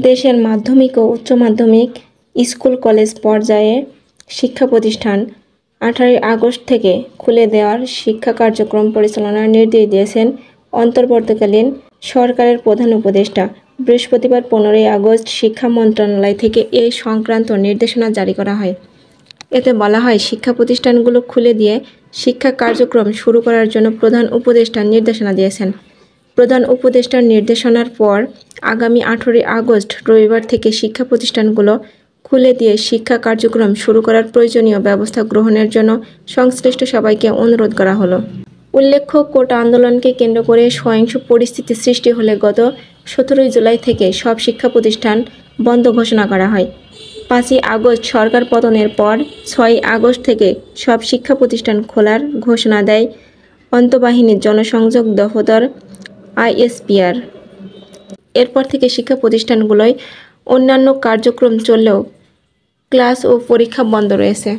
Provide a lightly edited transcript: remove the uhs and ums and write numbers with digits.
দেশের মাধ্যমিক ও উচ্চ মাধ্যমিক স্কুল কলেজ পর্যায়ে শিক্ষা প্রতিষ্ঠান 18 আগস্ট থেকে খুলে দেওয়ার শিক্ষা কার্যক্রম পরিচালনার নির্দেশ দিয়েছেন অন্তর্বর্তীকালীন সরকারের প্রধান উপদেষ্টা। বৃহস্পতিবার 15 আগস্ট শিক্ষা মন্ত্রণালয় থেকে এ সংক্রান্ত নির্দেশনা জারি করা হয়। এতে বলা হয়, শিক্ষা প্রতিষ্ঠানগুলো খুলে দিয়ে শিক্ষা কার্যক্রম শুরু করার জন্য প্রধান উপদেষ্টা নির্দেশনা দিয়েছেন। প্রধান উপদেষ্টার নির্দেশনার পর আগামী 18 আগস্ট রবিবার থেকে শিক্ষা প্রতিষ্ঠানগুলো খুলে দিয়ে শিক্ষা কার্যক্রম শুরু করার প্রয়োজনীয় ব্যবস্থা গ্রহণের জন্য সংশ্লিষ্ট সবাইকে অনুরোধ করা হলো। উল্লেখ্য, কোটা আন্দোলনকে কেন্দ্র করে সহিংস পরিস্থিতি সৃষ্টি হলে গত 17 জুলাই থেকে সব শিক্ষা প্রতিষ্ঠান বন্ধ ঘোষণা করা হয়। 5 আগস্ট সরকার পতনের পর 6 আগস্ট থেকে সব শিক্ষা প্রতিষ্ঠান খোলার ঘোষণা দেয় আন্তঃবাহিনী জনসংযোগ দফতর ISPR। এরপর থেকে শিক্ষা প্রতিষ্ঠানগুলোয় অন্যান্য কার্যক্রম চললেও ক্লাস ও পরীক্ষা বন্ধ রয়েছে।